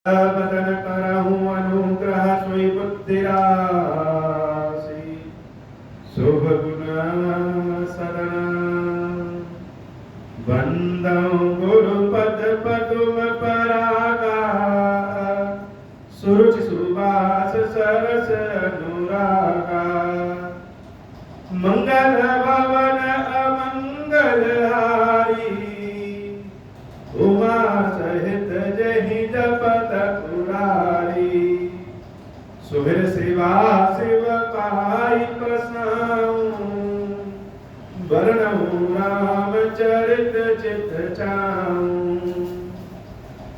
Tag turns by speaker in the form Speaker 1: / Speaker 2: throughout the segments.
Speaker 1: बदन करहूँ अनुग्रह सोई बुद्धि राशि शुभ गुण शरण बंदौ गुरुपद पदुम परागा सुरुचि सुबास सरस अनुरागा मंगल भवन अमंगल हारी उमा सहित जहि जपत पुरारी सुभिर सेवा शिव पाई पसाऊं वर्णऊ राम चरित चित चाऊं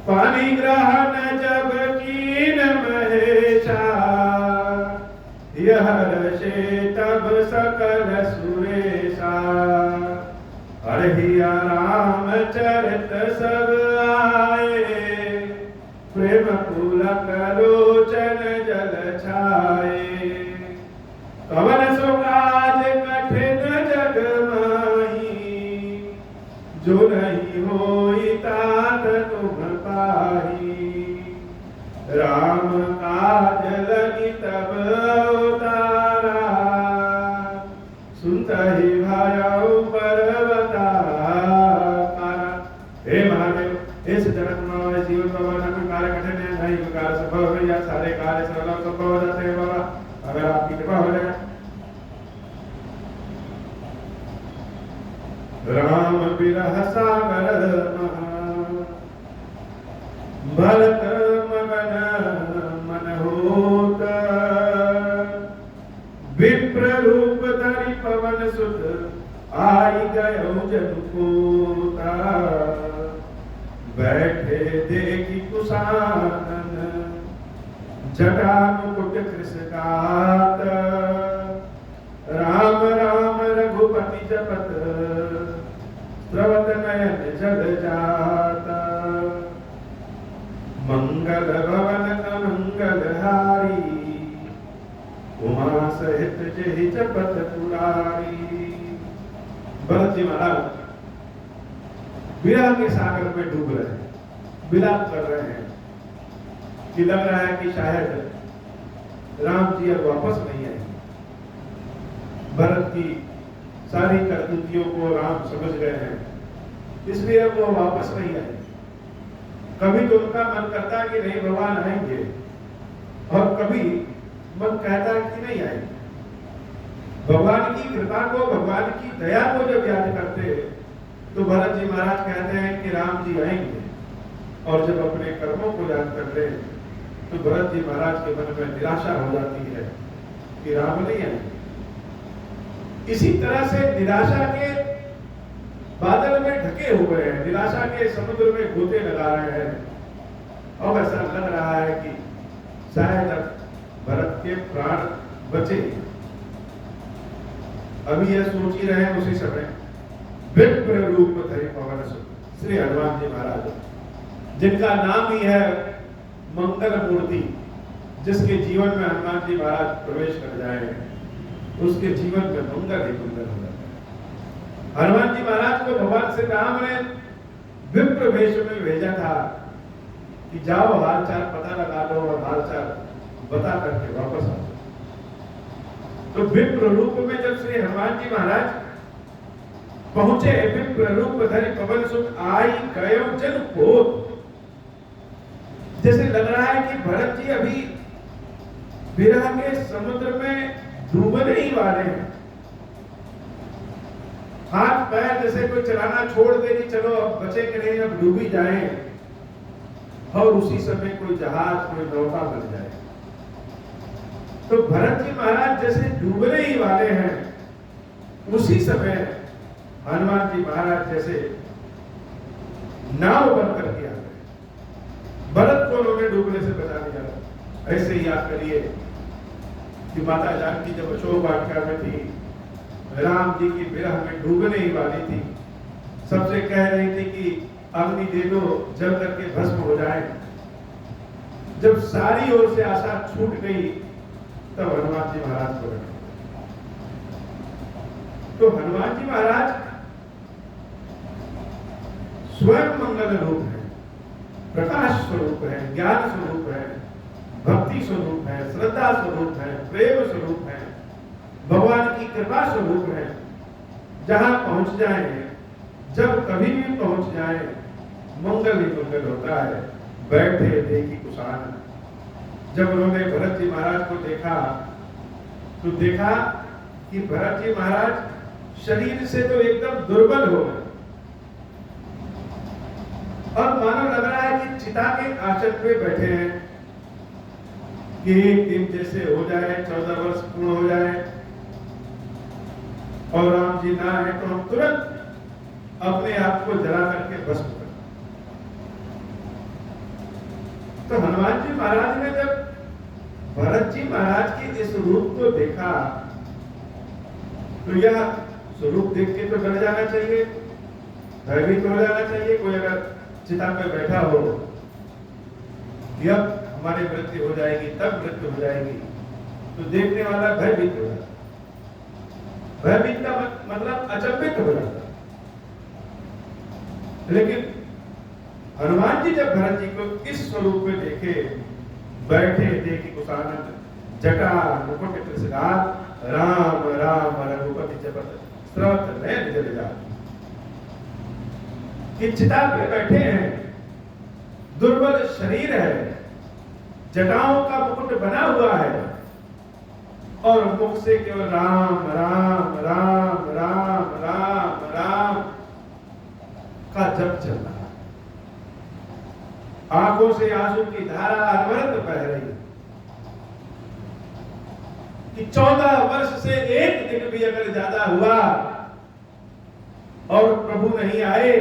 Speaker 1: पानी ग्रहण जब कीन महेशा यह रशे तब सकल सुरेशा हरिया राम चरित सब आए प्रेम पुलक लोचन जल छाए कवन सुकाज कठिन जग माही जो नहीं होई तात तुम पाही राम काज लगी तब अवतारा सुनत ही भायाऊ पर्वतारा हे महादेव इस जगत में जीवन बाबा ना कोई कार्य कठिन है नहीं कोई कार्य संभव है या सारे कार्य सरल संभव हो जाते हैं बाबा अगर आपकी कृपा हो जाए राम बिरह सागर भरत मगन मन होत विप्र रूप धरि पवन सुत आई गयो जनुकोता बैठे देखी कुशानन जटा मुकुट कृषकात राम राम रघुपति जपत स्रवत नयन जल जाता मंगल भवन अमंगल हारी उमा सहित जहि जपत पुरारी। भरत जी महाराज विरह के सागर में डूब रहे हैं, विलाप कर रहे हैं कि लग रहा है कि शायद राम जी अब वापस नहीं आएंगे। भरत की सारी करतूतियों को राम समझ गए हैं, इसलिए अब वो वापस नहीं आएंगे। कभी तो उनका मन करता है कि नहीं भगवान आएंगे और कभी मन कहता है कि नहीं आएंगे। भगवान की कृपा को, भगवान की दया को जब याद करते तो भरत जी महाराज कहते हैं कि राम जी आएंगे, और जब अपने कर्मों को याद करते तो भरत जी महाराज के मन में निराशा हो जाती है कि राम नहीं आएंगे। इसी तरह से निराशा के बादल में ढके हुए हैं, निराशा के समुद्र में गोते लगा रहे हैं और ऐसा लग रहा है कि शायद अब भरत के प्राण बचे। अभी यह सोच ही रहे हैं उसी समय विप्र रूप धरि पवन सुत श्री हनुमान जी महाराज, जिनका नाम ही है मंगल मूर्ति, जिसके जीवन में हनुमान जी महाराज प्रवेश कर जाए उसके जीवन में मंगल ही मंगल हो जाता है। हनुमान जी महाराज को भगवान श्री राम ने विप्र वेश में भेजा था कि जाओ हालचाल पता लगा लो और हालचाल बता करके वापस आ जाओ। तो विप्र रूप में जब श्री हनुमान जी महाराज पहुंचे, विप्र रूप धरि पवन सुत आई गयो जन कोत, जैसे लग रहा है कि भरत जी अभी विरह के समुद्र में डूबने ही वाले हैं। हाथ पैर जैसे कोई चलाना छोड़ दे कि चलो अब बचे कि नहीं, अब डूबी जाए, और उसी समय कोई जहाज कोई नौका बन जाए। तो भरत जी महाराज जैसे डूबने ही वाले हैं, उसी समय हनुमान जी महाराज जैसे नाव बनकर के आ गए। भरत को उन्होंने डूबने से बचा लिया। ऐसे ही याद करिए कि माता जानकी जब अशोक वाटिका में थी, राम जी की विरह में डूबने ही वाली थी, सबसे कह रही थी कि अग्नि दे दो जल करके भस्म हो जाए। जब सारी ओर से आशा छूट गई तब हनुमान जी महाराज को रखा। तो हनुमान जी महाराज स्वयं मंगल रूप है। प्रकाश स्वरूप है, ज्ञान स्वरूप है, भक्ति स्वरूप है, श्रद्धा स्वरूप है, प्रेम स्वरूप है, भगवान की कृपा स्वरूप है। जहां पहुंच जाए, जब कभी भी पहुंच जाए, मंगल ही मंगल होता है। बैठे देखी कुशान। जब उन्होंने भरत जी महाराज को देखा तो देखा कि भरत जी महाराज शरीर से तो एकदम दुर्बल हो गए और मानो लग रहा है कि चिता के आसन पे बैठे हैं कि एक दिन जैसे हो जाए, 14 वर्ष पूर्ण हो जाए और राम जी ना है तो हम तुरंत अपने आप को जला करके भस्म कर। तो हनुमान जी महाराज ने जब भरत जी महाराज के इस रूप को देखा तो यह स्वरूप देख के तो डर जाना चाहिए, भयभीत हो जाना चाहिए। कोई अगर चिता पे बैठा हो कि अब हमारी मृत्यु हो जाएगी, तब मृत्यु हो जाएगी, तो देखने वाला भयभीत हो जाता। भयभीत का मतलब अचंभित हो जाता। लेकिन हनुमान जी जब भरत जी को इस स्वरूप में देखे, बैठे देखी कुशानन, जटा मुकुट त्रिशंगार, राम राम रघुपति जपत स्रवत नयन जल जात। कि चिता पे बैठे हैं, दुर्बल शरीर है, जटाओं का मुकुट बना हुआ है और मुख से केवल राम राम राम राम राम राम का जप चल रहा है। आंखों से आंसू की धारा अनवरत बह रही कि 14 वर्ष से एक दिन भी अगर ज्यादा हुआ और प्रभु नहीं आए,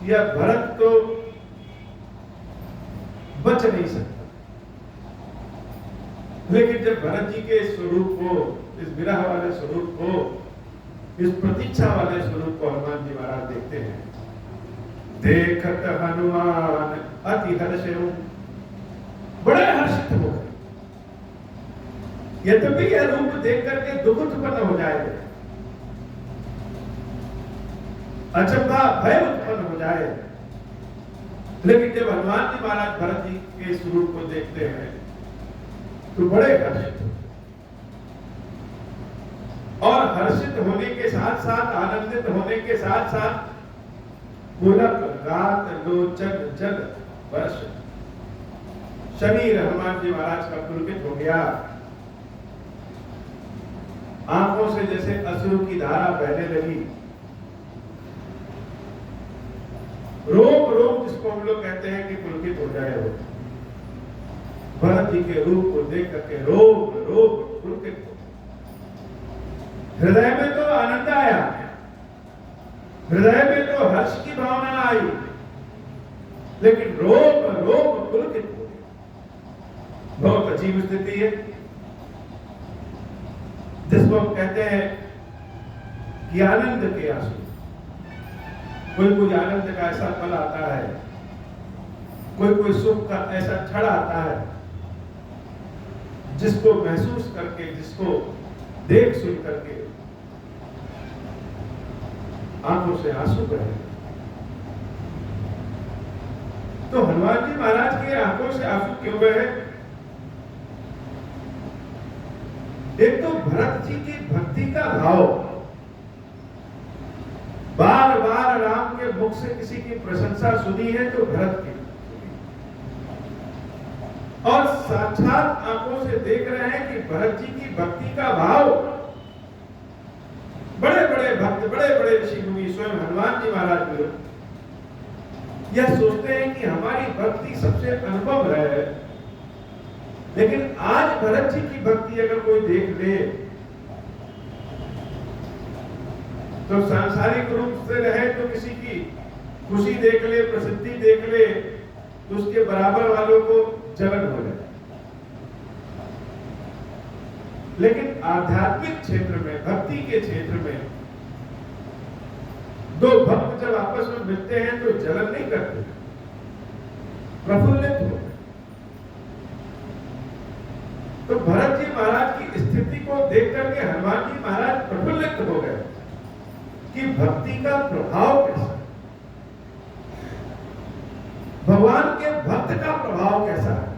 Speaker 1: यह भरत तो बच नहीं सकता। लेकिन जब भरत जी के स्वरूप को, इस विरह वाले स्वरूप को, इस प्रतीक्षा वाले स्वरूप को हनुमान जी महाराज देखते हैं, देखत हनुमान अति हर्षे, बड़े हर्षित हो गए। यद्यपि यह रूप देख करके दुख उत्पन्न हो जाए, अचंभा भय उत्पन्न हो जाए, लेकिन जब हनुमान जी महाराज भरत जी के स्वरूप को देखते हैं तो बड़े हर्षित होते। और हर्षित होने के साथ साथ, आनंदित होने के साथ साथ पुलक गात लोचन जल वर्ष, शरीर हनुमान जी महाराज का पुलकित हो गया। आंखों से जैसे अश्रु की धारा बहने लगी। रोम रोम जिसको हम लोग कहते हैं कि पुलकित हो जाए, हो भरत जी के रूप को देख करके रोम रोम पुलकित हो। हृदय में तो आनंद आया, हृदय में तो हर्ष की भावना आई, लेकिन रोम रोम पुलकित हो गया। बहुत अजीब स्थिति है जिसको हम कहते हैं कि आनंद के आंसू। कोई आनंद का ऐसा पल आता है, कोई सुख का ऐसा क्षण आता है जिसको महसूस करके, जिसको देख सुन करके आंखों से आंसू बहे। तो हनुमान जी महाराज के आंखों से आंसू क्यों बहे? एक तो भरत जी की भक्ति का भाव, बार बार राम के मुख से किसी की प्रशंसा सुनी है तो भरत की, और साक्षात आंखों से देख रहे हैं कि भरत जी की भक्ति का भाव। बड़े बड़े भक्त, बड़े बड़े ऋषि मुनि, स्वयं हनुमान जी महाराज भी यह सोचते हैं कि हमारी भक्ति सबसे अनुभव है, लेकिन आज भरत जी की भक्ति अगर कोई देख ले तो सांसारिक रूप से रहे तो किसी की खुशी देख ले, प्रसिद्धि देख ले, तो उसके बराबर वालों को जलन हो जाए। लेकिन आध्यात्मिक क्षेत्र में, भक्ति के क्षेत्र में दो भक्त जब आपस में मिलते हैं तो जलन नहीं करते, प्रफुल्लित होते। तो भरत जी महाराज की स्थिति को देख करके हनुमान जी महाराज प्रफुल्लित हो गए कि भक्ति का प्रभाव कैसा। के भक्त का प्रभाव कैसा है।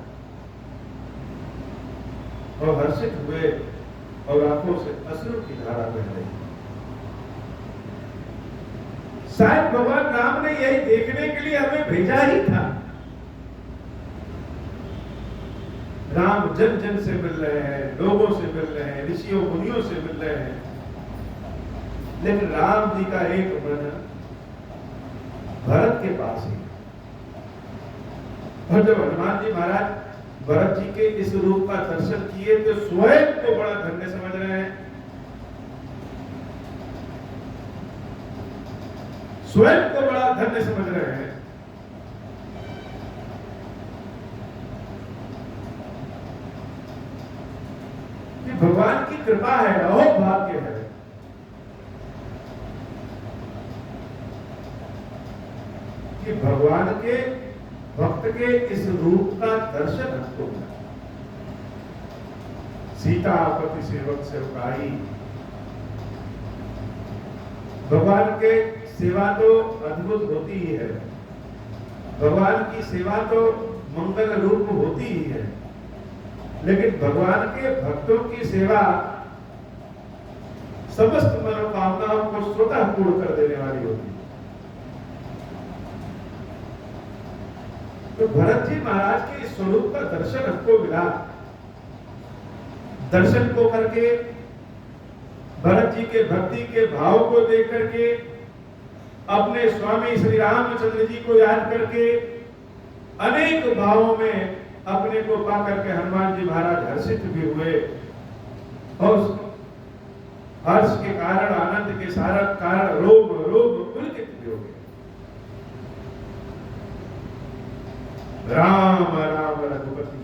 Speaker 1: और हर्षित हुए और आंखों से अश्रु की धारा बह रही। शायद भगवान राम ने यही देखने के लिए हमें भेजा ही था। राम जन जन से मिल रहे हैं, लोगों से मिल रहे हैं, ऋषियों मुनियों से मिल रहे हैं, लेकिन राम जी का एक मन भरत के पास ही। और जब हनुमान जी महाराज भरत जी के इस रूप का दर्शन किए तो स्वयं को बड़ा धन्य समझ रहे हैं, स्वयं को बड़ा धन्य समझ रहे हैं। कि भगवान की कृपा है, अहो भाग्य है कि भगवान के भक्त के इस रूप का दर्शन हमको मिला। सीतापति सेवक सेवकाई, भगवान के सेवा तो अद्भुत होती ही है, भगवान की सेवा तो मंगल रूप होती ही है, लेकिन भगवान के भक्तों की सेवा समस्त मनोकामनाओं को स्वतः पूर्ण कर देने वाली होती है। तो भरत जी महाराज के इस स्वरूप का दर्शन हमको मिला। दर्शन को करके, भरत जी के भक्ति के भाव को देख करके, अपने स्वामी श्री रामचंद्र जी को याद करके, अनेक भावों में अपने को पा करके हनुमान जी महाराज हर्षित भी हुए और हर्ष के कारण, आनंद के सारा कारण रोम रोम पुलकित भी हो गए। राम राम रघुपति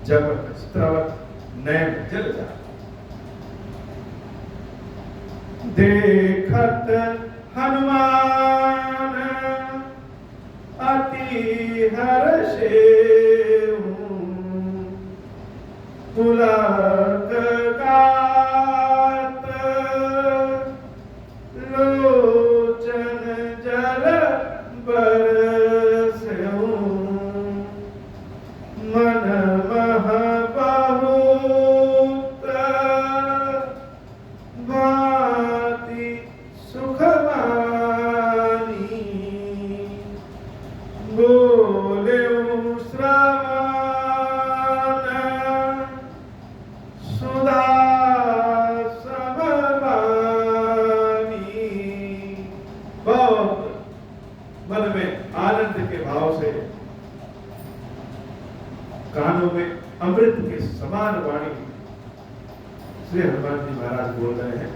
Speaker 1: जपत स्त्रवत नैन जल जा। देखत हनुमान अति हर्षे पुलक गात लोचन जल बरसऊं मन मह बहुत भांति सुख मानी बोलेऊं श्रवण सुधा सब बानी। बहुत मन में आनंद के भाव से, कानों में अमृत के समान वाणी श्री हनुमान जी महाराज बोल रहे हैं।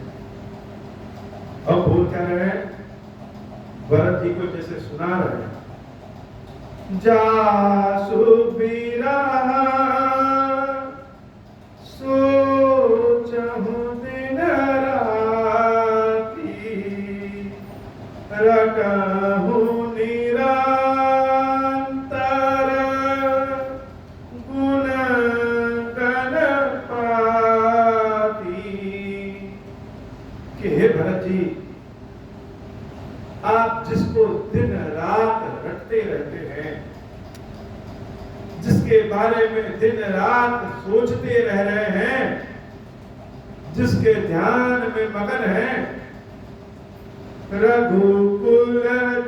Speaker 1: अब बोल क्या रहे हैं? भरत जी को जैसे सुना रहे हैं। जासु बिरहा सोचहु दिन राती रटहु आप जिसको दिन रात रटते रहते हैं, जिसके बारे में दिन रात सोचते रह रहे हैं, जिसके ध्यान में मगन हैं, रघुकुल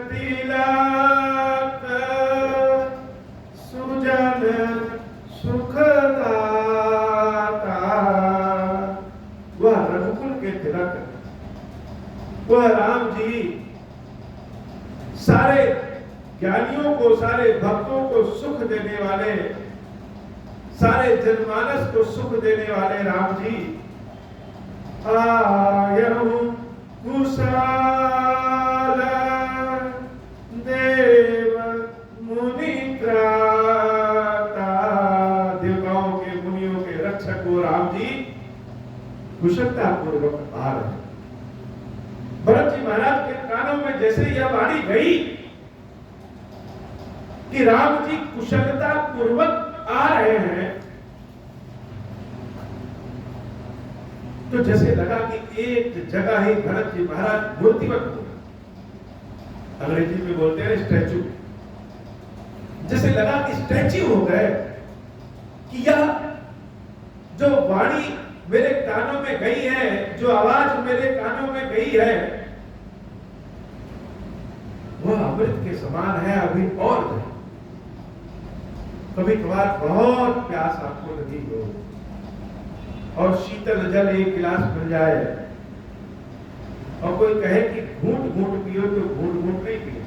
Speaker 1: तिलक सुजन सुखदाता। वह रघुकुल के तिलक, वह राम जी सारे ज्ञानियों को, सारे भक्तों को सुख देने वाले, सारे जनमानस को सुख देने वाले राम जी आयहु कुशल देव मुनि त्राता। देवताओं के, मुनियों के रक्षक को राम जी कुशलता पूर्वक आ रहे हैं। भरत जी महाराज के कानों में जैसे यह वाणी गई कि राम जी कुशलता पूर्वक आ रहे हैं, तो जैसे लगा कि एक जगह ही भरत जी महाराज मूर्तिवत हो गए। अंग्रेजी में बोलते हैं स्टैचू। जैसे लगा कि स्टैच्यू हो गए कि यह जो वाणी मेरे कानों में गई है, जो आवाज मेरे कानों में गई है, वह अमृत के समान है, अभी और गई। कभी कभार बहुत प्यास आपको लगी हो और शीतल जल एक गिलास मिल जाए और कोई कहे कि घूंट घूंट पियो, तो घूंट घूंट नहीं पियो।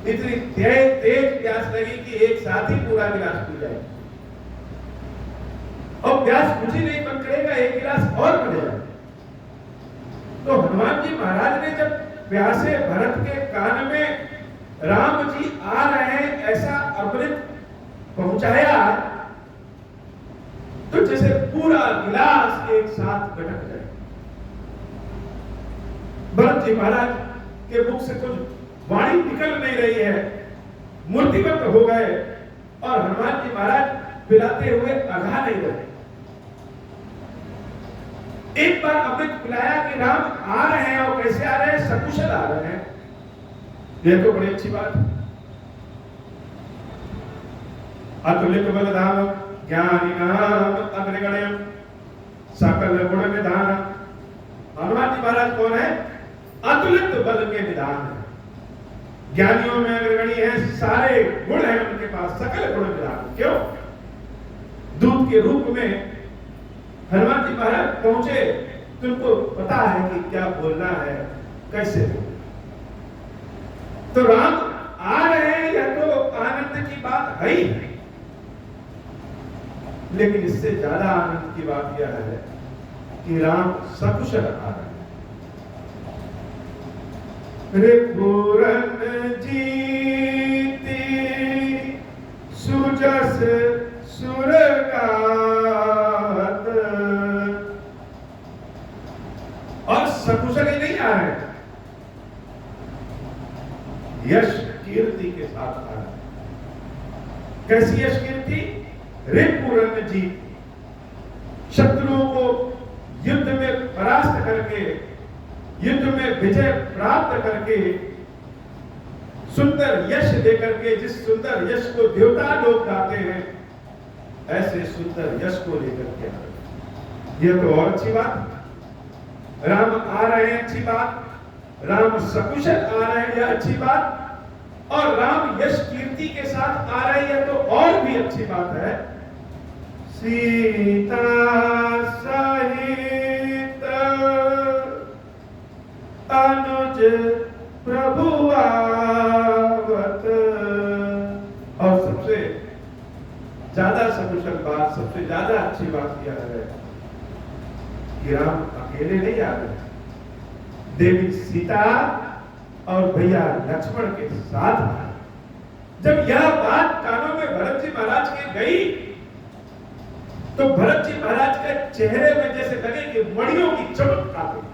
Speaker 1: इतनी तेज प्यास लगी कि एक साथ ही पूरा गिलास पी जाए और प्यास बुझी नहीं, मन करेगा एक गिलास और मिल जाए। तो हनुमान जी महाराज ने जब प्यासे भरत के कान में राम जी आ रहे हैं ऐसा अमृत पहुंचाया, तो जैसे पूरा गिलास एक साथ गटक जाए। भरत जी महाराज के मुख से कुछ वाणी निकल नहीं रही है, मूर्तिमंत हो गए और हनुमान जी महाराज पिलाते हुए अघा नहीं रहे। एक बार अमृत पिलाया कि राम आ रहे हैं, और कैसे आ रहे हैं? सकुशल आ रहे हैं। यह तो बड़ी अच्छी बात है। अतुलित बलधाम ज्ञानिनाम अग्रगण्यम सकल गुण निधान। हनुमान जी महाराज कौन है? अतुलित बल के निधान है, ज्ञानियों में अग्रगणी है, सारे गुण है उनके पास, सकल गुण निधान। क्यों? दूत के रूप में हनुमान जी महाराज पहुंचे, तुमको पता है कि क्या बोलना है, कैसे बोलना। तो राम आ रहे हैं, यह तो आनंद की बात है ही, लेकिन इससे ज्यादा आनंद की बात यह है कि राम सकुशल आ रहे हैं। रिपुरन जीती सुजस सुरगात, और सकुशल ही नहीं आ रहे, यश कीर्ति के साथ आ रहे हैं। कैसी यश कीर्ति? रिपुरन जीत, शत्रुओं को युद्ध में परास्त करके, युद्ध में विजय प्राप्त करके, सुंदर यश लेकर के, जिस सुंदर यश को देवता लोग गाते हैं, ऐसे सुंदर यश को लेकर के आ रहे। यह तो और अच्छी बात। राम आ रहे हैं, अच्छी बात। राम सकुशल आ रहे हैं, यह अच्छी बात। और राम यश कीर्ति के साथ आ रहे हैं, तो और भी अच्छी बात है। सीता सहित अनुज प्रभु आवत। और सबसे ज्यादा सकुशल बात, सबसे ज्यादा अच्छी बात यह है कि राम अकेले नहीं आ रहे, देवी सीता और भैया लक्ष्मण के साथ आ रहे। जब यह बात कानों में भरत जी महाराज के गई, तो भरत जी महाराज के चेहरे में जैसे लगे कि मणियों की चमक आ गई।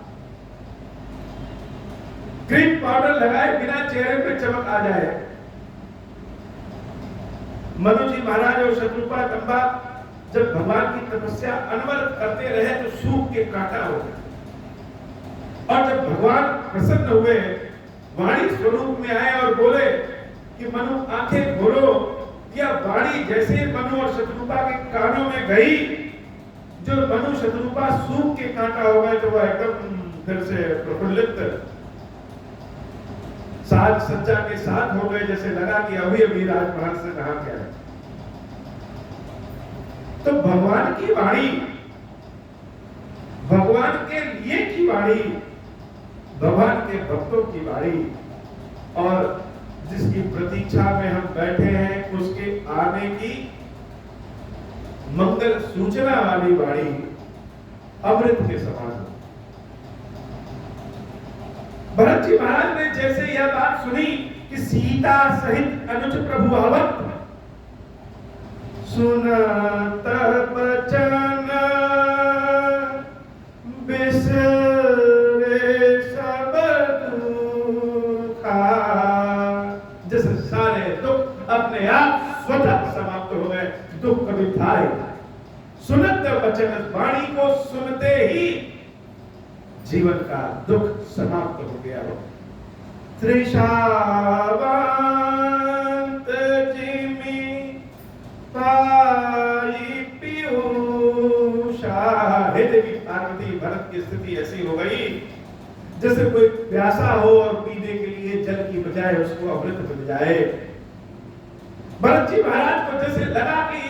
Speaker 1: क्रीम पाउडर लगाए बिना चेहरे पे चमक आ जाए। मनु जी महाराज और शत्रुपा तंबा जब भगवान की तपस्या अनवरत करते रहे तो सूख के कांटा हो गए, और जब भगवान प्रसन्न हुए, वाणी स्वरूप में आए और बोले कि मनु आंखें खोलो। यह वाणी जैसे मनु और शत्रुपा के कानों में गई, जो मनु शत्रुपा सूख के कांटा हो गए, तो वह एकदम फिर से प्रफुल्लित साज सज्जा के साथ हो गए, जैसे लगा कि अभी अभी राजमहल से नहा के आए। तो भगवान की वाणी, भगवान के लिए की वाणी, भगवान के भक्तों की वाणी, और जिसकी प्रतीक्षा में हम बैठे हैं उसके आने की मंगल सूचना वाली वाणी अमृत के समान। भरत जी महाराज ने जैसे यह बात सुनी कि सीता सहित अनुज प्रभु आवत, सुनत बचन बिसरे सब दुखा। जैसे सारे दुख अपने आप स्वतः समाप्त हो गए, दुख कभी था ही। सुनत बचन, वाणी को सुनते ही जीवन का दुख समाप्त हो गया हो। त्रिशावंत जी की स्थिति ऐसी हो गई जैसे कोई प्यासा हो और पीने के लिए जल की बजाय उसको अमृत मिल जाए। भरत जी महाराज को जैसे लगा कि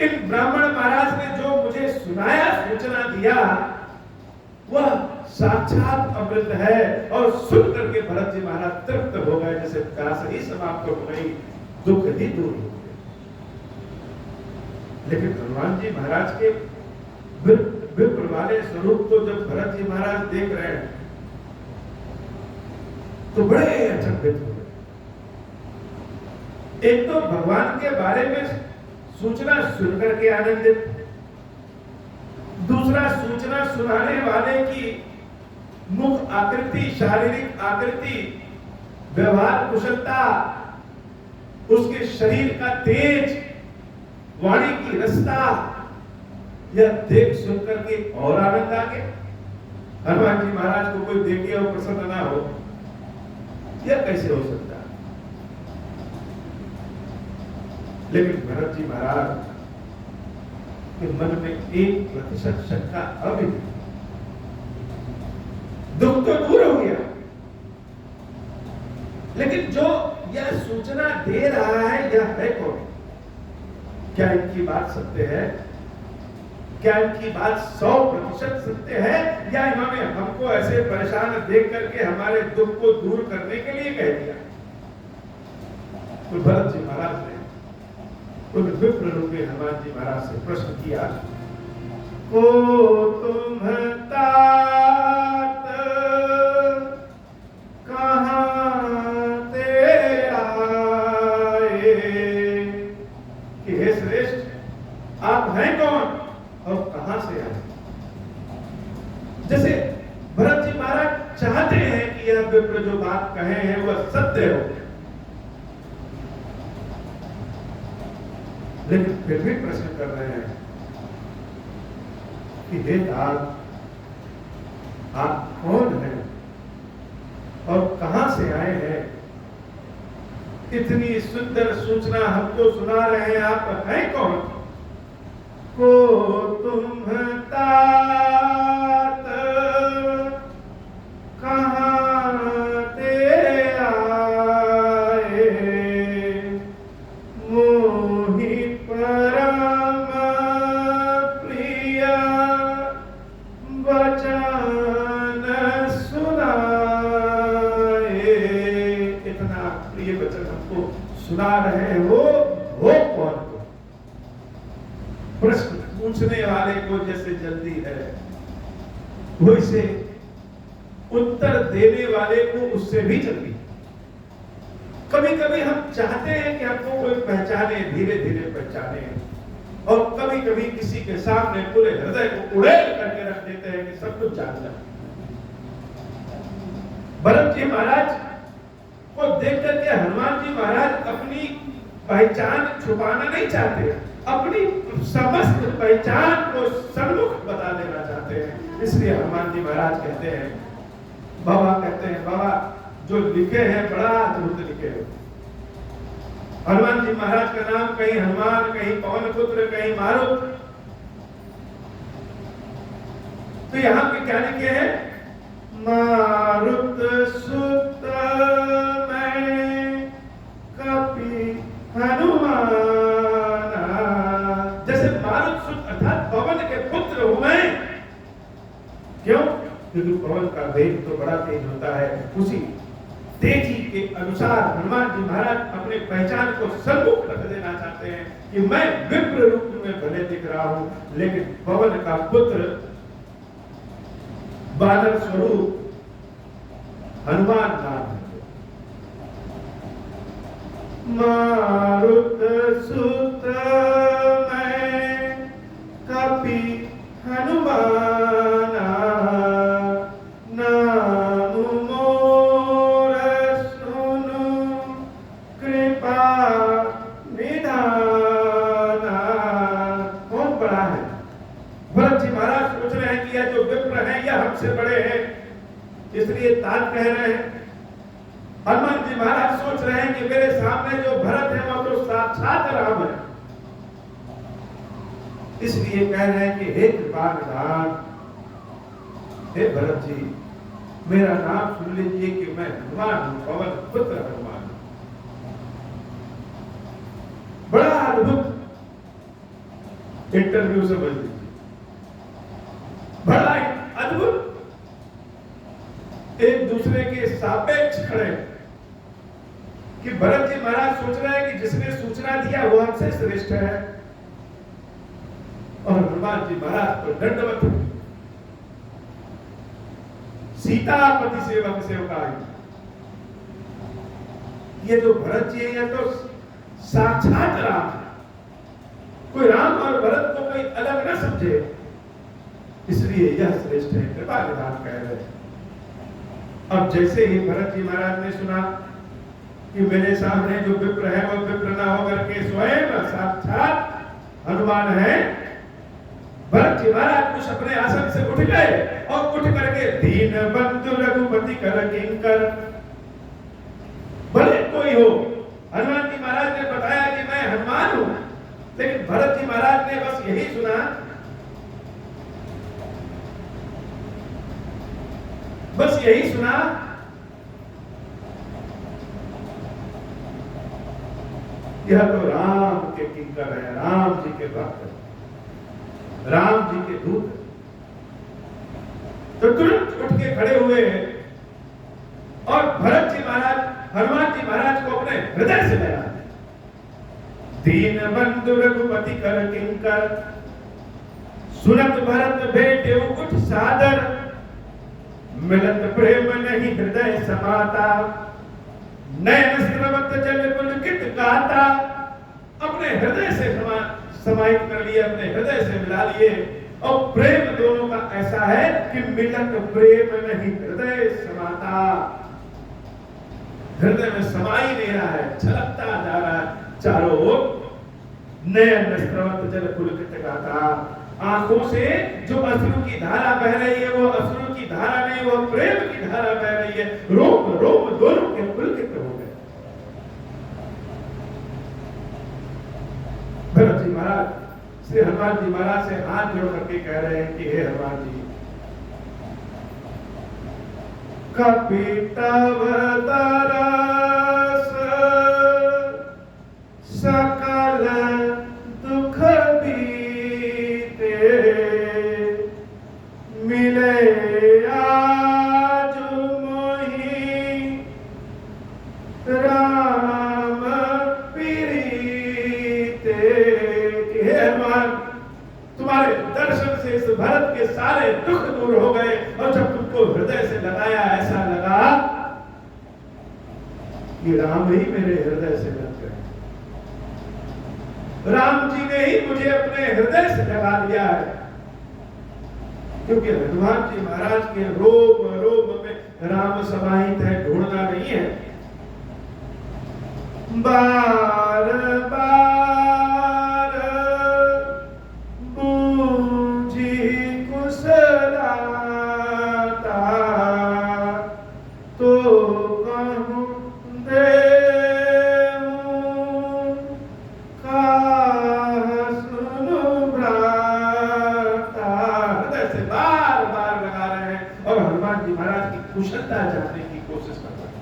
Speaker 1: इन ब्राह्मण महाराज ने जो मुझे सुनाया, सूचना दिया, वह साक्षात अमृत है। और सुन करके भरत जी महाराज तृप्त हो गए, जैसे प्यास ही समाप्त हो गई, दुख ही दूर हो गए। लेकिन हनुमान जी महाराज के विप्र वाले स्वरूप को जब भरत जी महाराज देख रहे हैं तो बड़े अचंभित हुए। एक तो भगवान के बारे में सूचना सुनकर के आनंदित, दूसरा सूचना सुनाने वाले की मुख आकृति, शारीरिक आकृति, व्यवहार कुशलता, उसके शरीर का तेज, वाणी की रसता, यह देख सुनकर के और आनंद आ गया। हनुमान जी महाराज को कोई देखे और प्रसन्न ना हो, यह कैसे हो सकता है? लेकिन भरत जी महाराज के मन में 1% शंका अभी, दुख तो दूर हो गया, लेकिन जो यह सूचना दे रहा है यह है कौन? क्या इनकी बात सत्य है? क्या इनकी बात 100% सत्य है, या इन्होंने हमको ऐसे परेशान देख करके हमारे दुख को दूर करने के लिए कह दिया? तो भरत जी महाराज ने उन विप्र रूपी हनुमान जी महाराज से प्रश्न किया, को तुम तात कहां ते आए, कि हे श्रेष्ठ आप हैं कौन और कहां से आए? जैसे भरत जी महाराज चाहते हैं कि यह विप्र जो बात कहे हैं वह सत्य हो, लेकिन फिर भी प्रश्न कर रहे हैं कि हे तात आप कौन हैं और कहां से आए हैं? इतनी सुंदर सूचना हमको सुना रहे हैं, आप हैं कौन? को तुम तात कहां ते आए, मोहि परम प्रिय वचन सुनाए। इतना प्रिय वचन हमको सुना रहे हो, वो कौन? प्रश्न पूछने वाले को जैसे जल्दी है, वैसे उत्तर देने वाले को उससे भी जल्दी। कभी कभी हम चाहते हैं कि हमको कोई पहचाने, धीरे धीरे पहचाने, और कभी कभी किसी के सामने पूरे हृदय को उड़ेल करके रख देते हैं कि सब कुछ जान जाए। भरत जी महाराज को देख करके हनुमान जी महाराज अपनी पहचान छुपाना नहीं चाहते, अपनी समस्त पहचान को सन्मुख बता देना चाहते हैं। इसलिए हनुमान जी महाराज कहते हैं, बाबा जो लिखे हैं बड़ा अद्भुत लिखे हो। हनुमान जी महाराज का नाम कहीं हनुमान, कहीं पवन पुत्र, कहीं मारुत, तो यहाँ पे क्या लिखे हैं? मारुत सुत मैं कपि हनुमान। जैसे मारुत सुत अर्थात पवन के पुत्र हूं मैं। क्यों? क्योंकि पवन का वेग तो बड़ा तेज होता है, उसी तेजी के अनुसार हनुमान जी महाराज अपने पहचान को सन्मुख रख देना चाहते हैं कि मैं विप्र रूप में भले दिख रहा हूं, लेकिन पवन का पुत्र बानर स्वरूप हनुमान नाम है। मारुत सुत मैं कपि हनुमान, नाम मोर सुनु कृपा निधान। कौन बड़ा है? भरत जी महाराज सोच रहे हैं कि यह जो विप्र है यह हमसे बड़े हैं, इसलिए तात कह रहे हैं। हनुमान जी महाराज सोच रहे हैं कि मेरे सामने जो भरत है वह तो साक्षात राम है, इसलिए कह रहे हैं कि हे कृपा निधान, हे भरत जी, मेरा नाम सुन लीजिए कि मैं हनुमान हूं, पवन पुत्र हनुमान हूं। बड़ा अद्भुत इंटरव्यू समझ लीजिए, बड़ा अद्भुत, एक दूसरे के सापेक्ष खड़े कि भरत जी महाराज सोच रहे हैं कि जिसने सूचना दिया वो हमसे श्रेष्ठ है, और हनुमान जी महाराज को दंडवत सीतापति सेवक सेवकाई। ये जो भरत जी है तो साक्षात राम है, कोई राम और भरत को कोई अलग न समझे, इसलिए यह श्रेष्ठ है, कृपा निधान कह रहे हैं। अब जैसे ही भरत जी महाराज ने सुना कि मेरे सामने जो विप्र है वो विप्र न होकर के स्वयं साक्षात हनुमान है, भरत जी महाराज कुछ अपने आसन से उठ गए और उठ करके दीन बंधु रघुपति कर किंकर, भले कोई हो, हनुमान जी महाराज ने बताया कि मैं हनुमान हूं, लेकिन भरत जी महाराज ने बस यही सुना, बस यही सुना, यह तो राम के किंकर है, राम जी के भक्त, राम जी के दूत। तो तुरंत उठ के खड़े हुए और भरत जी महाराज हनुमान जी महाराज को अपने हृदय से लगा दिया। दीन बंधु रघुपति कर किंकर, सुनत भरत बेटे उठ सादर, मिलत प्रेम नहीं हृदय समाता, नयन स्रवत जल पुलकित गाता। अपने हृदय से समाहित कर लिए, अपने हृदय से मिला लिए, और प्रेम दोनों का ऐसा है कि मिलत प्रेम नहीं हृदय समाता, हृदय में समा ही नहीं रहा है, छलकता जा रहा है चारों ओर। नयन स्रवत जल पुलकित गाता, आंखों से जो अश्रु की धारा बह रही है वो अश्रु की धारा नहीं, वो प्रेम की धारा बह रही है, रोम रोम दोनों के पुलकित हो गए। भरत जी महाराज श्री हनुमान जी महाराज से हाथ जोड़ करके कह रहे हैं कि हे हनुमान जी, कपितव तरस सकल दुख बीते, मिले आज मोहि राम प्रीते। हे हनुमान, तुम्हारे दर्शन से इस भरत के सारे दुख दूर हो गए, और जब तुमको हृदय से लगाया ऐसा लगा कि राम ही मेरे हृदय से लग गए, राम जी ने ही मुझे अपने हृदय से लगा लिया है। क्योंकि हनुमान जी महाराज के रोम रोम में राम समाहित है, ढूंढना नहीं है। बार बार बूझी कुशलाता, तो कहूं देऊं कहा सुनु भ्राता। हृदय से बार बार लगा रहे हैं और हनुमान जी महाराज की कुशलता जानने की कोशिश कर रहे हैं।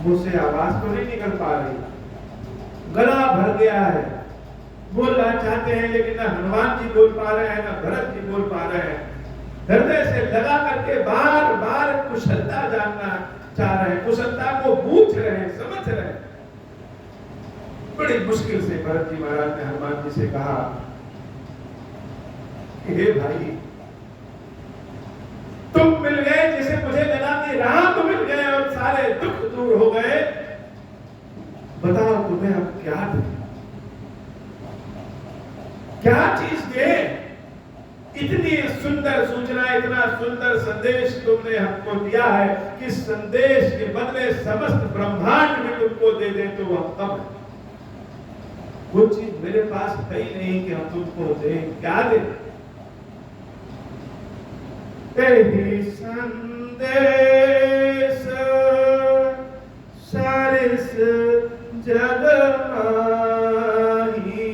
Speaker 1: मुंह से आवाज तो नहीं निकल पा रही, गला भर गया है, बोलना चाहते हैं लेकिन ना हनुमान जी बोल पा रहे हैं, ना भरत जी बोल पा रहे हैं। हृदय से लगा करके बार बार कुशलता जानना चाह रहे हैं, कुशलता को पूछ रहे हैं, समझ रहे हैं। बड़ी मुश्किल से भरत जी महाराज ने हनुमान जी से कहा, हे भाई, तुम मिल गए जिसे मुझे लगा कि राम मिल गए और सारे दुख दूर हो गए, बताओ तुम्हें अब क्या दे, क्या चीज दे? इतनी सुंदर सूचना, इतना सुंदर संदेश तुमने हमको दिया है कि संदेश के बदले समस्त ब्रह्मांड में तुमको दे दे तो वह कब है? वो चीज मेरे पास है ही नहीं कि हम तुमको दें, क्या दे? तेरी संदेश सारिस जग माही।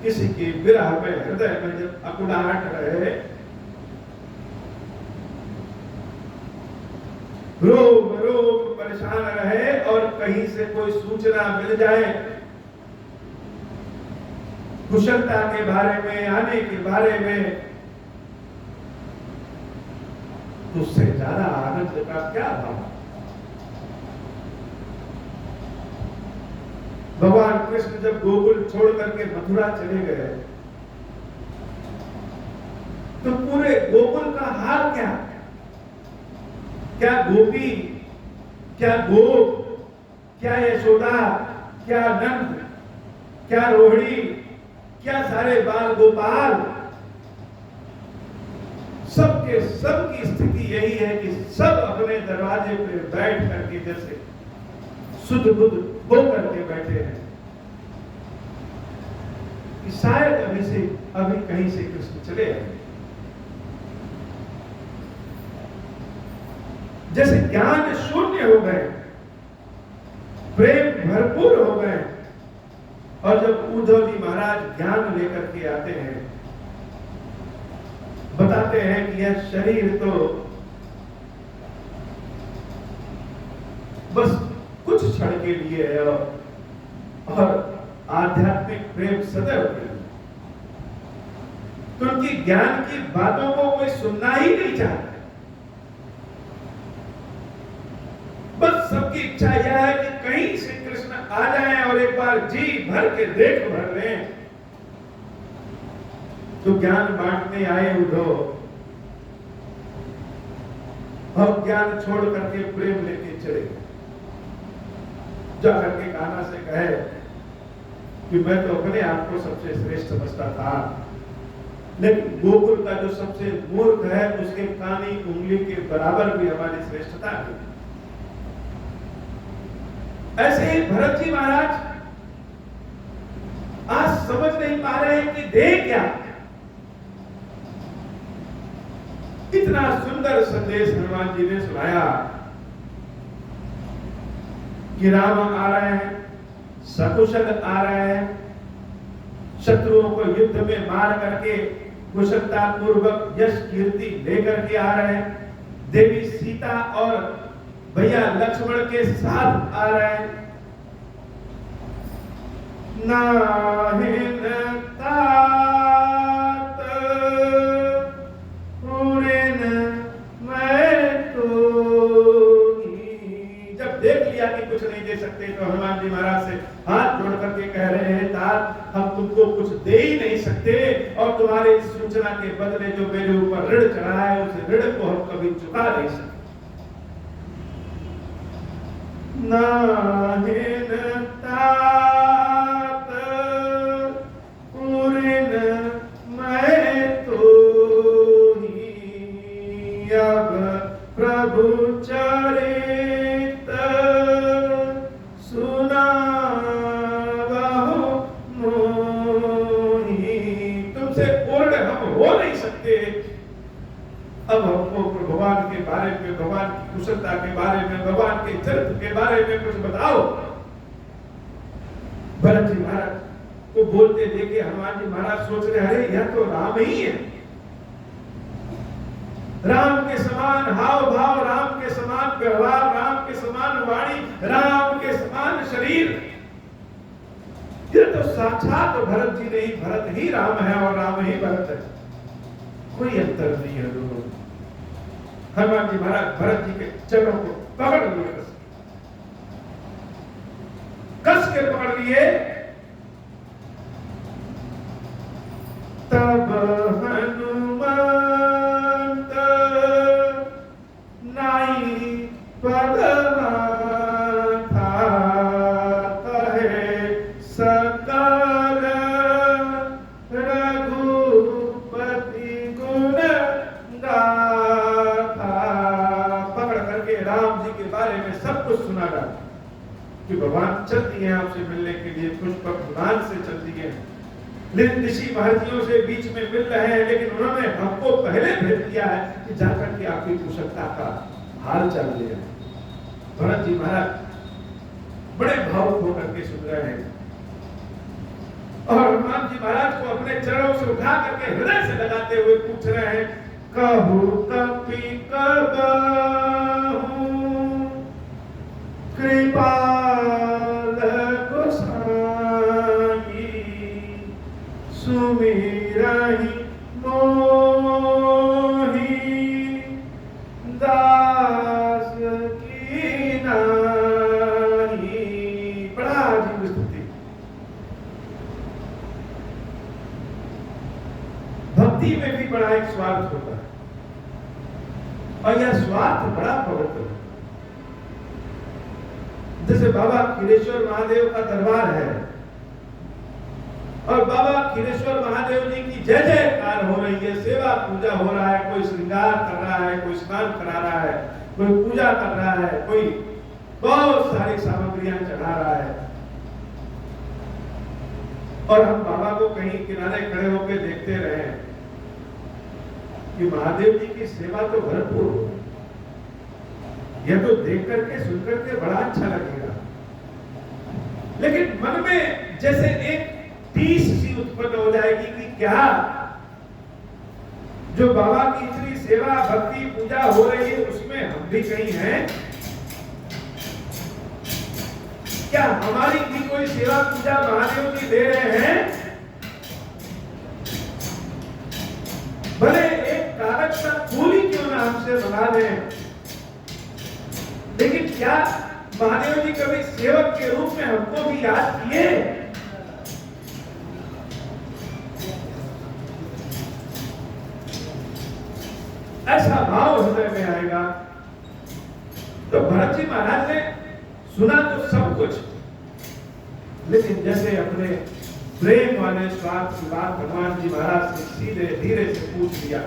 Speaker 1: किसी की विरह में हृदय में जब अकुलाहट रहे रोम रोम परेशान रहे और कहीं से कोई सूचना मिल जाए कुशलता के बारे में, आने के बारे में, तो उससे ज्यादा आनंद का क्या भाव। भगवान कृष्ण जब गोकुल छोड़ करके मथुरा चले गए तो पूरे गोकुल का हाल क्या, क्या गोपी, क्या गोप, क्या यशोदा, क्या नंद, क्या रोहिणी, क्या सारे बाल गोपाल, सबके सबकी स्थिति यही है कि सब अपने दरवाजे पे बैठ करके जैसे शुद्ध बुद्ध हो करके बैठे हैं कि शायद अभी कहीं से कृष्ण चले आए। जैसे ज्ञान शून्य हो गए, प्रेम भरपूर हो गए, और जब उद्धव जी महाराज ज्ञान लेकर के आते हैं, बताते हैं कि यह शरीर तो बस कुछ क्षण के लिए है और आध्यात्मिक प्रेम सदैव के लिए, तो उनकी ज्ञान की बातों को कोई सुनना ही नहीं चाहता। बस सबकी इच्छा यह है कि कहीं से कृष्ण आ जाएं और एक बार जी भर के देख भर लें। तो ज्ञान बांटने आए उद्धव और ज्ञान छोड़ करके प्रेम लेके चले गए। जाकर के कान्हा से कहे कि मैं तो अपने आप को सबसे श्रेष्ठ समझता था, लेकिन गोकुल का जो सबसे मूर्ख है उसके कानी उंगली के बराबर भी हमारी श्रेष्ठता है। ऐसे ही भरत जी महाराज आज समझ नहीं पा रहे हैं कि दे क्या। इतना सुंदर संदेश हनुमान जी ने सुनाया कि राम आ रहे हैं, सकुशल आ रहे हैं, शत्रुओं को युद्ध में मार करके कुशलता पूर्वक यश कीर्ति लेकर के आ रहे हैं, देवी सीता और भैया लक्ष्मण के साथ आ रहे हैं। नाहिन तात पूरेन मैं तो ही। जब देख लिया कि कुछ नहीं दे सकते तो हनुमान जी महाराज से हाथ जोड़ करके कह रहे हैं, तात हम तुमको कुछ दे ही नहीं सकते और तुम्हारे इस सूचना के बदले जो मेरे ऊपर ऋण चढ़ा है उस ऋण को हम कभी चुका नहीं सकते। नाहिन तात पूरिन मैं तो ही। अब प्रभु चरित सुनावहु मोहि। तुमसे पूर्ण हम हो नहीं सकते, अब हमको भगवान के बारे में, भगवान की कुशलता के बारे में, भगवान के चरित्र के बारे में कुछ बताओ। भरत जी महाराज को बोलते देखे हनुमान जी महाराज सोच रहे, अरे यह तो राम ही है। राम के समान हाव भाव, राम के समान व्यवहार, राम के समान वाणी, राम के समान शरीर, यह तो साक्षात भरत जी नहीं, भरत ही राम है और राम ही भरत है, कोई अंतर नहीं है दोनों। हनुमान जी महाराज भरत जी के चरणों को पकड़ लिए, कस के पकड़ लिए। तब हनुमंत नाई पदमा था कहे सकल रघुपति गुण गाथा। पकड़ करके राम जी के बारे में सब कुछ सुना रहा कि भगवान चल दिए आपसे मिलने के लिए, पुष्पक विमान से चल दिए, ऋषि महर्षियों से बीच में मिल रहे हैं, लेकिन उन्होंने हमको पहले भेज दिया है कि जाकर के आपकी कुशलता का हाल चाल लिया। भरत जी महाराज बड़े भावुक होकर के सुन रहे हैं और हनुमान जी महाराज को अपने चरणों से उठा करके हृदय से लगाते हुए पूछ रहे हैं, कहु कपि कबहु कृपाल गोसाई सुमिरहि मोहि दास की नाई। बड़ा अजीब स्थिति। भक्ति में भी बड़ा एक स्वार्थ होता है और यह स्वार्थ बड़ा पवित्र है। जैसे बाबा खीरेश्वर महादेव का दरबार है और बाबा खीरेश्वर महादेव जी की जय जयकार हो रही है, सेवा पूजा हो रहा है, कोई श्रृंगार कर रहा है, कोई स्नान करा रहा है, कोई पूजा कर रहा है, कोई बहुत सारी सामग्रियां चढ़ा रहा है और हम बाबा को कहीं किनारे खड़े होकर देखते रहे कि महादेव जी की सेवा तो भरपूर हो। यह तो देख करके सुन करके बड़ा अच्छा लगेगा, लेकिन मन में जैसे एक टीस सी उत्पन्न हो जाएगी कि क्या जो बाबा की इतनी सेवा भक्ति पूजा हो रही है उसमें हम भी कहीं हैं? क्या हमारी भी कोई सेवा पूजा महादेव जी दे रहे हैं? भले एक कागज का फूल ही क्यों ना हमसे मंगा दें, लेकिन क्या महादेव जी कभी सेवक के रूप में हमको भी याद किए? ऐसा भाव हृदय में आएगा। तो भरत जी महाराज ने सुना तो सब कुछ, लेकिन जैसे अपने प्रेम वाले स्वार्थ की बात भगवान जी महाराज से सीधे धीरे से पूछ लिया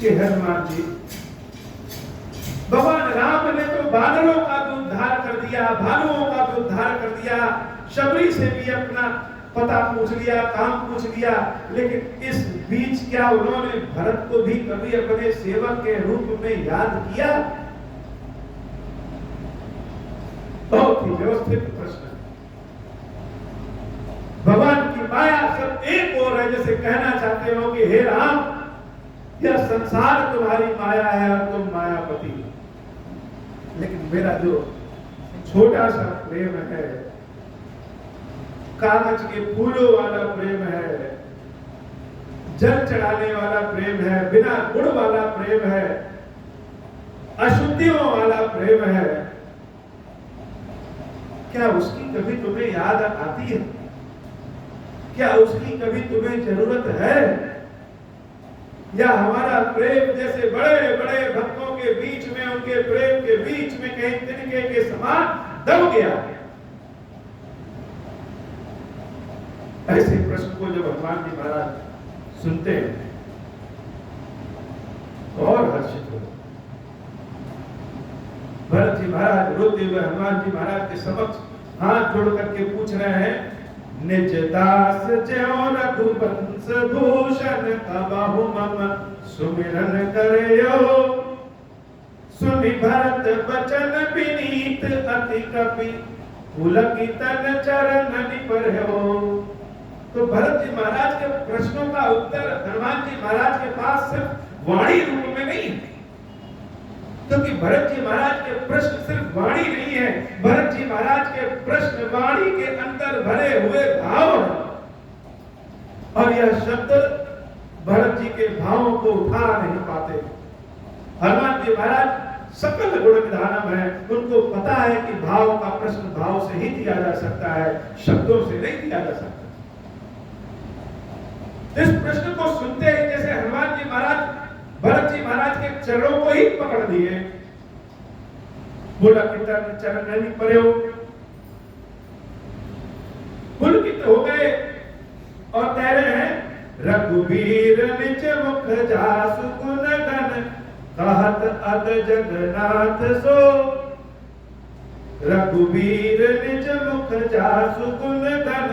Speaker 1: कि हनुमान जी, भगवान राम ने तो बादलों का भी उद्धार कर दिया, भालुओं का भी उद्धार कर दिया, शबरी से भी अपना पता पूछ लिया, काम पूछ लिया, लेकिन इस बीच क्या उन्होंने भरत को भी कभी अपने सेवक के रूप में याद किया? बहुत ही व्यवस्थित प्रश्न। भगवान की माया सब एक और है, जैसे कहना चाहते हो कि हे राम, यह संसार तुम्हारी माया है और तुम मायापति, लेकिन मेरा जो छोटा सा प्रेम है, कागज के फूलों वाला प्रेम है, जल चढ़ाने वाला प्रेम है, बिना गुड़ वाला प्रेम है, अशुद्धियों वाला प्रेम है, क्या उसकी कभी तुम्हें याद आती है? क्या उसकी कभी तुम्हें जरूरत है? या हमारा प्रेम जैसे बड़े बड़े भक्तों के बीच में, उनके प्रेम के बीच में कहीं तिनके के समान दब गया? ऐसे प्रश्न को जब हनुमान जी महाराज सुनते हैं और हर्षित हो। भरत जी महाराज रोते हुए हनुमान जी महाराज के समक्ष हाथ जोड़ करके पूछ रहे हैं, निज दास ज्यों रघुवंश भूषण कबहु मम सुमिरन करयो, सुनि भरत बचन विनीत अति कपि पुलकितन चरण निपरयो। तो भरत जी महाराज के प्रश्नों का उत्तर हनुमान जी महाराज के पास सिर्फ वाणी रूप में नहीं है, क्योंकि भरत जी महाराज के प्रश्न सिर्फ वाणी नहीं है, भरत जी महाराज के प्रश्न वाणी के अंदर भरे हुए भाव हैं और यह शब्द भरत जी के भावों को उठा नहीं पाते। हनुमान जी महाराज सकल गुण विधानम है, उनको पता है कि भाव का प्रश्न भाव से ही दिया जा सकता है, शब्दों से नहीं दिया जा सकता। इस प्रश्न को सुनते ही जैसे हनुमान जी महाराज भरत जी महाराज के चरणों को ही पकड़ लिए, बोला कि चरण नहीं पड़े हो, पुलकित हो गए और कह रहे हैं, रघुवीर निज मुख जासु गुण गण कहत अद जगन्नाथ सो। रघुवीर निज मुख जासु गुण गण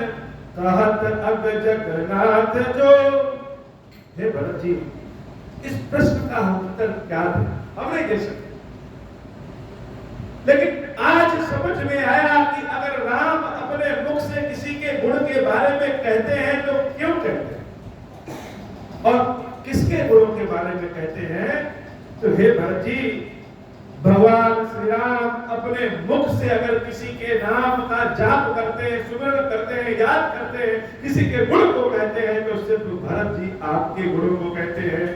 Speaker 1: कहत अद जगन्नाथ जो। हे भरत जी, इस प्रश्न का उत्तर क्या है हम नहीं दे सकते, लेकिन आज समझ में आया कि अगर राम अपने मुख से किसी के गुण के बारे में कहते हैं तो क्यों कहते हैं और किसके गुणों के बारे में कहते हैं। तो हे भरत जी, भगवान श्री राम अपने मुख से अगर किसी के नाम का जाप करते हैं, सुमिरन करते हैं, याद करते हैं, किसी के गुण को कहते हैं, तो सिर्फ भरत जी आपके गुणों को कहते हैं।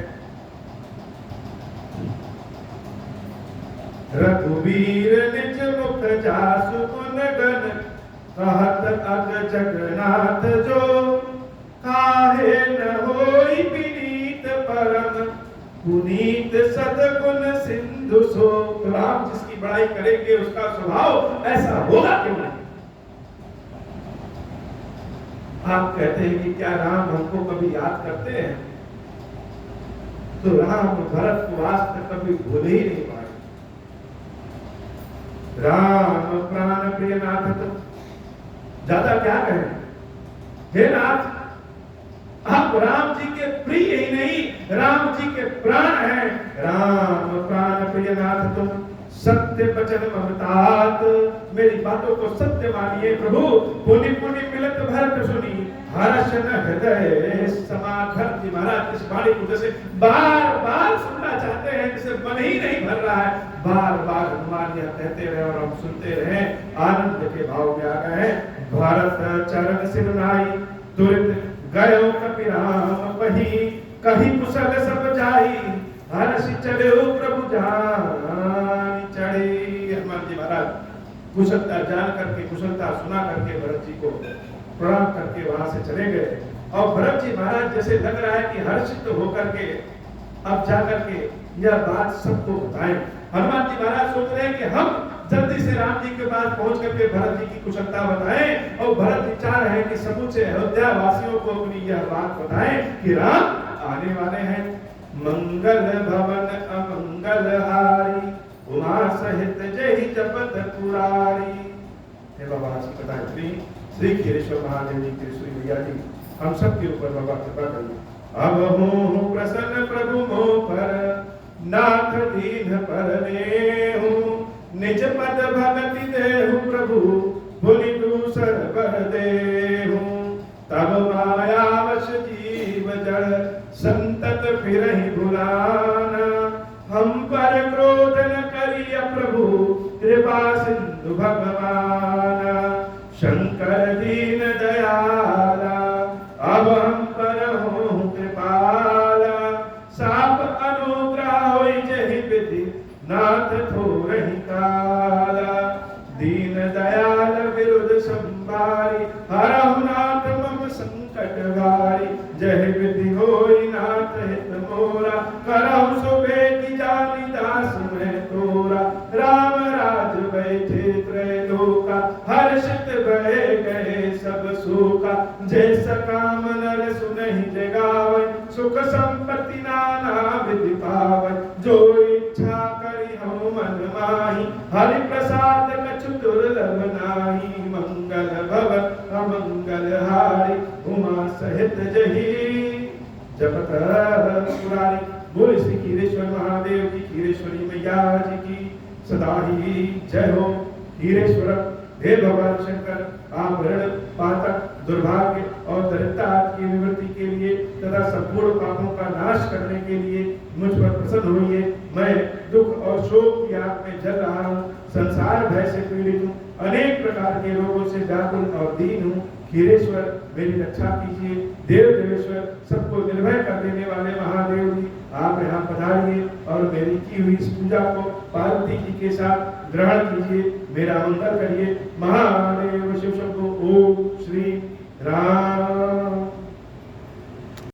Speaker 1: रघुवीर निज मुख जासु गुण गण, कहत अग जगन्नाथ जो, काहे न होई विनीत परम, पुनीत सदगुण सिंधु सो। तो राम जिसकी बड़ाई करेंगे उसका स्वभाव ऐसा होगा क्यों नहीं। आप कहते हैं कि क्या राम हमको कभी याद करते हैं, तो राम भरत को आज तक कभी भूल ही नहीं पाए। राम प्राण प्रिय नाथ, तो ज्यादा क्या कहें। हे नाथ, आप राम जी के प्रिय ही नहीं, राम जी के प्राण हैं। राम प्राण प्रिय नाथ तुम, सत्य वचन ममतात, मेरी बातों को सत्य मानिए प्रभु। पुनि पुनि मिलत भरत सुनी, हर्ष न हृदय समाधि। भरत जी महाराज इस वाणी को जैसे बार बार सुनना चाहते हैं, जैसे मन ही नहीं भर रहा है। बार बार हनुमान यह कहते रहे और हम सुनते रहे, आनंद के भाव में आ गए। भरत चरण सिर नाई, तुरंत गयो कपिराम वही, कहीं कुशल सब जाई, हर्ष चले प्रभु जान चढ़े। हनुमान जी महाराज कुशलता जान करके, कुशलता सुना करके भरत जी को प्रणाम करके वहां से चले गए। और भरत जी महाराज जैसे लग रहा है कि हर्षित होकर के अब जाकर के यह बात सबको बताएं। हनुमान जी महाराज सोच रहे हैं कि हम जल्दी से राम जी के पास पहुंच करके भरत जी की कुशलता बताएं, और भरत जी चाह रहे हैं कि समूचे अयोध्या वासियों को अपनी यह बात बताएं कि राम आने वाले हैं। मंगल भवन अमंगल हारी, उमा सहित जय जपत पुरारी। हे बाबा की कथा इतनी। श्री खीरेश्वर महादेव जी के श्री भैया जी हम सब के ऊपर बाबा कृपा करिए। अब हूँ प्रसन्न प्रभु मोह पर, नाथ दीन पर नेहूं, निज पद भगति देहु प्रभु, भुलि दूसर बर देहूं। तब मायावश जीव जड़, संतत फिरहि भुलाना, हम पर क्रोध न करिय प्रभु, कृपा सिंधु भगवाना। शंकर दीन दयाला, अब हम पर हों कृपाला, साप अनुग्रह होई जहि विधि, नाथ थोरहि काला। दीन दयाल विरुद्ध संभारी, हरहु नाथ मम संकट भारी। जय विधि होई नाथ हित मोरा, करहु सुबेति जानी दास मैं तोरा। राम राज बैठे त्रैलोका, हर्षित भय गए सब सूखा। जैसा काम नर सुनहि जगावै, सुख संपत्ति नाना विधि पावै। जो इच्छा करि हूँ मन माही, हरि प्रसाद कछु दुर्लभ नाही। मंगल भवन अमंगल हारी, उमा सहित जही जपत पुरारी। बोल श्री खीरेश्वर महादेव की, खीरेश्वरी मैया जी की सदा ही जय हो। खीरेश्वर हे भगवान शंकर, आप ऋण पातक दुर्भाग्य और दरिद्रता की निवृत्ति के लिए तथा संपूर्ण पापों का नाश करने के लिए मुझ पर प्रसन्न होइए। मैं दुख और शोक की आग में जल रहा हूँ, संसार भय से पीड़ित हूँ, अनेक प्रकार के रोगों से व्याकुल और दीन हूँ। खीरेश्वर मेरी रक्षा कीजिए। देव देवेश्वर, सबको निर्भय कर देने वाले महादेव जी, आप यहाँ पधारिए और मेरी की हुई इस पूजा को पार्वती जी के साथ ग्रहण कीजिए, मेरा मंगल करिए। महादेव शिव